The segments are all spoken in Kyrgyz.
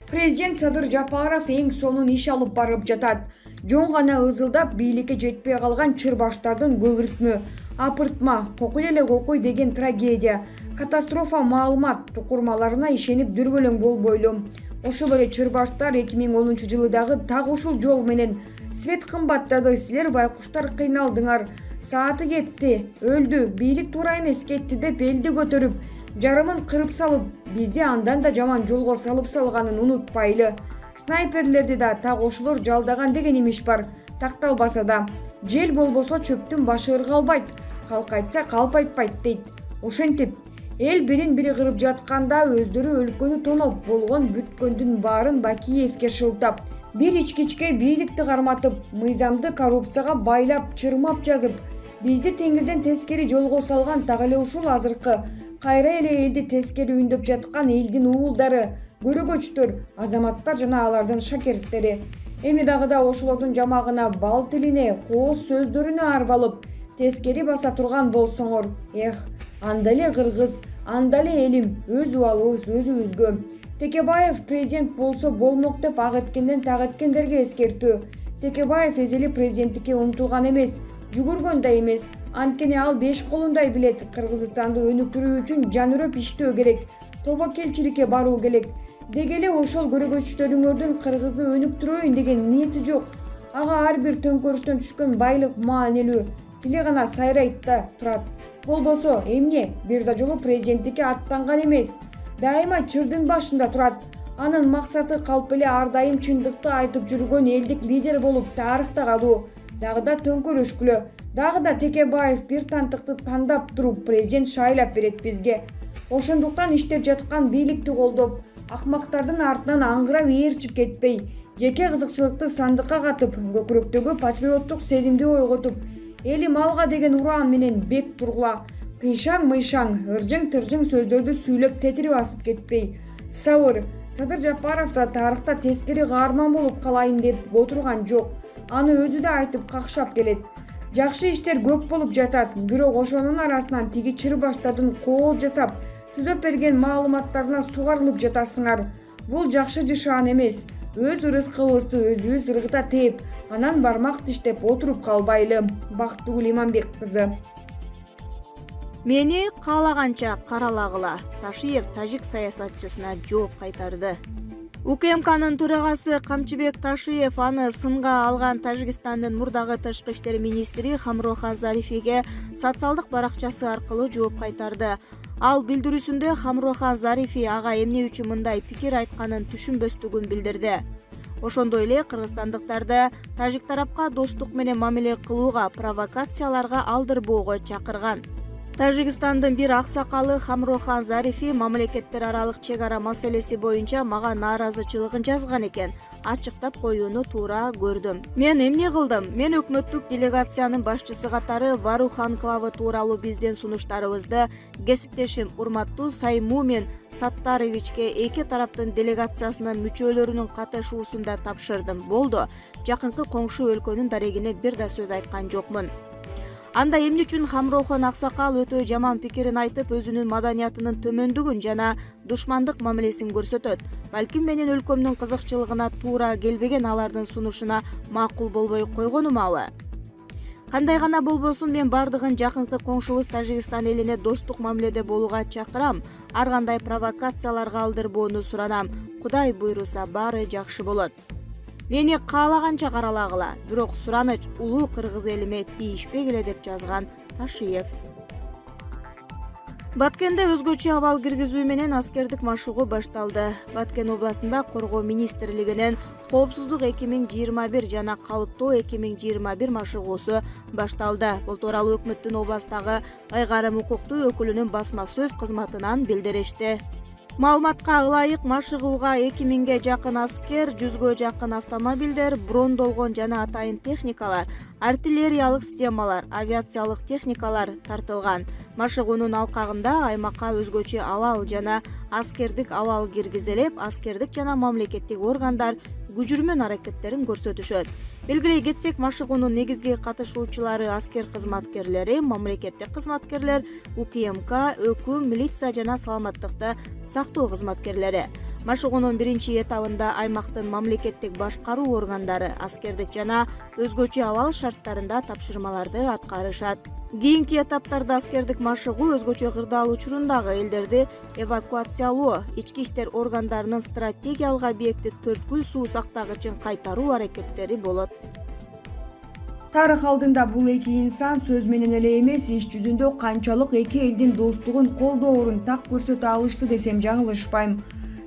Президент Садыр Жапаров эң сонун иш алып барып жатат. Жон гана ызылдап бийликке жетпей калган чырбаштардын көбүртмө, апыртма, кокуй эле кокуй деген трагедия, катастрофа маалымат тукурмаларына ишенип дүрбөлөң болбойлу. Ошол эле чырбаштар 2010 дагы так ушул жол менен свет кымбаттады, силер байкуштар кыйналдыңар, сааты кетти, өлдү, бийлик туура эмес кетти деп элди көтөрүп, жарымын кырып салып, бизди андан да жаман жолго салып салганын унутпайлы. Снайперлерди да так ошолор жалдаган деген имиш бар. Такталбаса да, жел болбосо чөптүн башы ыргалбайт, калкайтса калпайтпайт дейт. Ошентип, эл бирин-бири кырып жатканда өздөрү өлкөнү тоноп болгон бүткөндүн баарын Бакиевке шылтап, бир ичкичке бийликти карматып, мыйзамды коррупцияга байлап, чырмап жазып, бизди теңирден тескери жолго салган так эле ушул азыркы кайра эле элди тескери үндөп жаткан элдин уулдары, көрөгөчтөр, азаматтар жана алардын шакерттери. Эми дагы да ошолордун жамагына бал тилине, кооз сөздөрүнө арбалып, тескери баса турган болсоңор, анда эле кыргыз, анда эле элим, өз убалыбыз өзүбүзгө. Текебаев президент болсо болмок деп ак эткенден так эткендерге эскертүү. Текебаев эзели президенттикке умтулган эмес, жүгүргөн да эмес. Анткени ал 5 колундай билет, Кыргызстанды өнүктүрүү үчүн жан үрөп иштөө керек, тобокелчиликке баруу керек. Деги эле ошол көрөгөчтөрүңөрдүн Кыргызды өнүктүрөйүн деген ниети жок. Ага ар бир төңкөрүштөн түшкөн байлык маанилүү, тили гана сайрайт да турат. Болбосо эмне бир да жолу президенттикке аттанган эмес, дайыма чырдын башында турат. Анын максаты калп эле ар дайым чындыкты айтып жүргөн элдик лидер болуп тарыхта калуу. Дагы да төңкөрүшкүлө, дагы да Текебаев бир тантыкты тандап туруп президент шайлап берет бизге. Ошондуктан иштеп жаткан бийликти колдоп, акмактардын артынан аңгырап ээрчип кетпей, жеке кызыкчылыкты сандыкка катып, көкүрөктөгү патриоттук сезимди ойготуп, элим алга деген ураан менен бек тургула, кыйшаң-мыйшаң, ыржың-тыржың сөздөрдү сүйлөп тетирип асып кетпей. Сабыр, Садыр Жапаров да тарыхта тескери каарман болуп калайын деп отурган жок. Аны өзү да айтып какшап келет. Жакшы иштер көп болуп жатат, бирок ошонун арасынан тиги чырбаштардын кооз жасап, түзөп берген маалыматтарына сугарылып жатасыңар. Бул жакшы жышаан эмес. Өз ырыскыбызды өзүбүз ыргыта тээп, анан бармак тиштеп отуруп калбайлы. Бактыгүл Иманбек кызы. Мени каалаганча каралагыла. Ташиев тажик саясатчысына жооп кайтарды. УКМКнын төрагасы Камчыбек Ташиев аны сынга алган Тажикстандын мурдагы тышкы иштер министри Хамрохан Зарифиге социалдык баракчасы аркылуу жооп кайтарды. Ал билдирүүсүндө Хамрохан Зарифи ага эмне үчүн мындай пикир айтканын түшүнбөстүгүн билдирди. Ошондой эле кыргызстандыктарды тажик тарапка достук менен мамиле кылууга, провокацияларга алдырбоого чакырган. Тажикстандын бир аксакалы Хамрохан Зарифи мамлекеттер аралык чек ара маселеси боюнча мага нааразычылыгын жазган экен. Ачыктап коюуну туура көрдүм. Мен эмне кылдым? Мен өкмөттүк делегациянын башчысы катары Варух анклавы тууралуу биздин сунуштарыбызды кесиптешим урматтуу Саймумин Саттаровичке эки тараптын делегациясынын мүчөлөрүнүн катышуусунда тапшырдым. Болду. Жакынкы коңшу өлкөнүн дарегине бир да сөз айткан жокмун. Анда эмне үчүн Хамрохон аксакал өтө жаман пикирин айтып, өзүнүн маданиятынын төмөндүгүн жана душмандык мамилесин көрсөтөт? Балким менин өлкөмдүн кызыкчылыгына туура келбеген алардын сунушуна макул болбой койгонумабы? Кандай гана болбосун, мен бардыгын жакынкы коңшубуз Тажикстан элине достук мамиледе болууга чакырам. Ар кандай провокацияларга алдырбоону суранам. Кудай буйруса баары жакшы болот. Мени каалаганча каралагыла, бирок сураныч улуу кыргыз элиме тийишпегиле деп жазган Ташиев. Баткенде өзгөчө абал киргизүү менен аскердик машыгуу башталды. Баткен областында Коргоо министрлигинин Коопсуздук 2021 жана Калыптоо 2021 машыгуусу башталды. Бул тууралуу өкмөттүн областагы айгарым укуктуу өкүлүнүн басма сөз кызматынан билдиришти. Маалыматка ылайык машыгууга 2000ге жакын аскер, 100гө жакын автомобилдер, брондолгон жана атайын техникалар, артиллериялык системалар, авиациялык техникалар тартылган. Машыгуунун алкагында аймакка өзгөчө абал жана аскердик абал киргизилип, аскердик жана мамлекеттик органдар көчүрмөн аракеттерин көрсөтүшөт. Белгилей кетсек, машыгуунун негизги катышуучулары аскер кызматкерлери, мамлекеттик кызматкерлер, УКМК, ӨКМ, милиция жана саламаттыкты сактоо кызматкерлери. Машыгуунун биринчи этабында аймактын мамлекеттик башкаруу органдары аскердик жана өзгөчө абал шарттарында тапшырмаларды аткарышат. Кийинки этаптарда аскердик машыгуу өзгөчө кырдаал учурундагы элдерди эвакуациялоо, ички иштер органдарынын стратегиялык объекти Төрткүл суу сактагычын кайтаруу аракеттери болот. Тарых алдында бул эки инсан сөз менен эле эмес, иш жүзүндө канчалык эки элдин достугун колдоорун так көрсөтө алышты десем жаңылышпайм.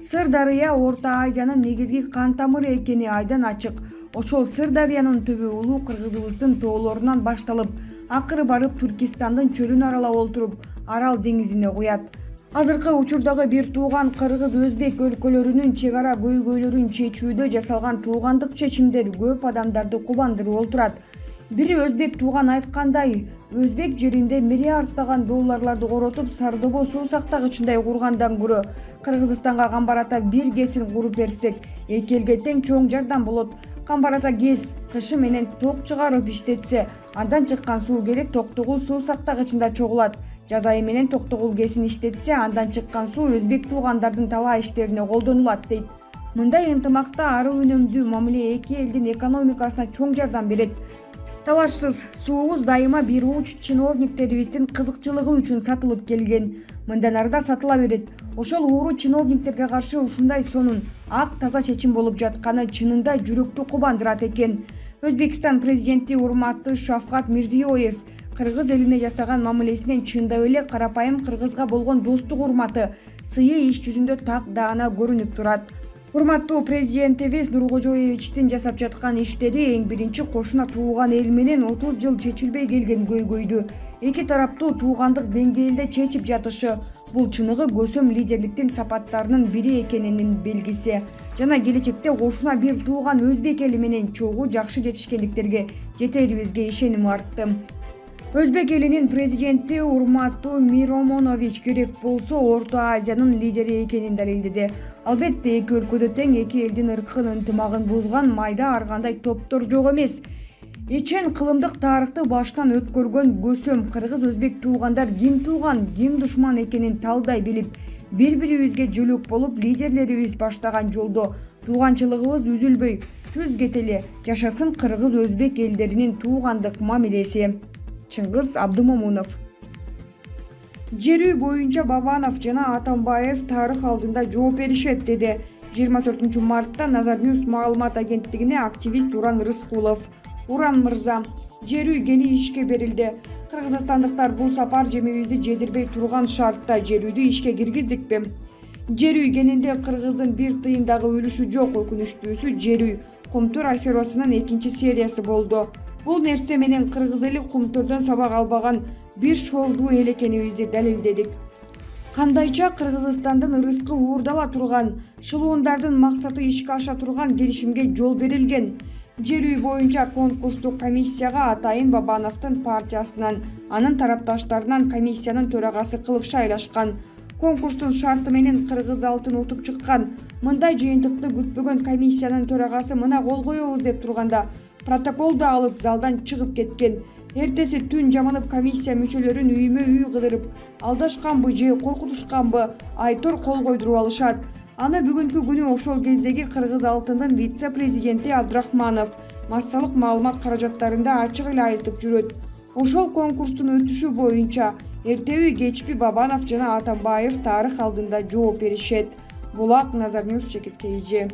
Сырдарыя Орто Азиянын негизги кан тамыры экени айдан ачык. Ошол Сырдарыянын түбү улуу Кыргызыбыздын тоолорунан башталып, акыры барып Түркистандын чөлүн аралап олтуруп, Арал деңизине куят. Азыркы учурдагы бир тууган кыргыз-өзбек өлкөлөрүнүн чек ара көйгөйлөрүн чечүүдө жасалган туугандык чечимдер көп адамдарды кубандырып олтурат. Бири өзбек тууган айткандай, өзбек жеринде миллиарддаган долларларды коротуп, Сардобо суу сактагычындай кургандан көрө Кыргызстанга Камбарата бир кесин куруп берсек, эки элге тең чоң жардам болот. Камбарата кес кышы менен ток чыгарып иштетсе, андан чыккан суу келип Токтогул суу сактагычында чогулат. Жаз айы менен Токтогул кесин иштетсе, андан чыккан суу өзбек туугандардын талаа иштерине колдонулат дейт. Мындай ынтымакта ары үнөмдүү мамиле эки элдин экономикасына чоң жардам берет. Талашсыз, суубуз дайыма бир уч чиновниктерибиздин кызыкчылыгы үчүн сатылып келген. Мындан ары да сатыла берет. Ошол ууру чиновниктерге каршы ушундай сонун ак таза чечим болуп жатканы чынында жүрөктү кубандырат экен. Өзбекстан президенти урматтуу Шавкат Мирзиёев кыргыз элине жасаган мамилесинен чындап эле карапайым кыргызга болгон достук урматы, сыйы иш жүзүндө так даана көрүнүп турат. Урматтуу президентибиз Нуркожоевичтин жасап жаткан иштери эң биринчи кошуна тууган эл менен 30 жыл чечилбей келген көйгөйдү эки тараптуу туугандык деңгээлде чечип жатышы, бул чыныгы көсөм лидерликтин сапаттарынын бири экенинин белгиси. Жана келечекте кошуна бир тууган өзбек эли менен чогуу жакшы жетишкендиктерге жетерибизге ишеним артты. Өзбек элинин президенти урматтуу Миромонович керек болсо Орто Азиянын лидери экенин далилдеди. Албетте эки өлкөдө тең эки элдин ыркын ынтымагын бузган майда аргандай топтор жок эмес. Ичен кылымдык тарыхты башынан өткөргөн көсөм кыргыз-өзбек туугандар ким тууган, ким душман экенин талдай билип, бири-бирибизге жөлөк болуп, лидерлерибиз баштаган жолдо тууганчылыгыбыз үзүлбөй түз кетели. Жашасын кыргыз-өзбек элдеринин туугандык мамилеси. Чыңгыз Абдымомунов. Жер үй боюнча Бабанов жана Атамбаев тарых алдында жооп беришет, деди 24 мартта Назар Ньюс маалымат агенттигине активист Уран Рыскулов. Уран мырза, жер үй кени ишке берилди. Кыргызстандыктар бул сапар жемибизди жедирбей турган шартта жер үйдү ишке киргиздикпи? Жер үй кенинде Кыргыздын бир тыйындагы үлүшү жок. Өкүнүчтүүсү жер үй Кумтур аферасынын экинчи сериясы болду. Бул нерсе менен кыргыз эли Кумтурдон сабак албаган бир шордуу эл экенибизди далилдедик. Кандайча Кыргызстандын ырыскы уурдала турган, шылуундардын максаты ишке аша турган келишимге жол берилген. Жер үй боюнча конкурстук комиссияга атайын Бабановдун партиясынан, анын тарапташтарынан комиссиянын төрагасы кылып шайлашкан. Конкурстун шарты менен Кыргыз алтын утуп чыккан. Мындай жыйынтыкты күтпөгөн комиссиянын төрагасы мына кол коебуз деп турганда протоколду алып залдан чыгып кеткен. Эртеси түн жаманып комиссия мүчөлөрүн үймө үй кыдырып, алдашканбы же коркутушканбы айтор кол койдуруп алышат. Аны бүгүнкү күнү ошол кездеги Кыргыз алтындын вице-президенти Абдрахманов массалык маалымат каражаттарында ачык эле айтып жүрөт. Ошол конкурстун өтүшү боюнча эртеби кечпи Бабанов жана Атамбаев тарых алдында жооп беришет. Булак Назар Ньюс чекирткейи.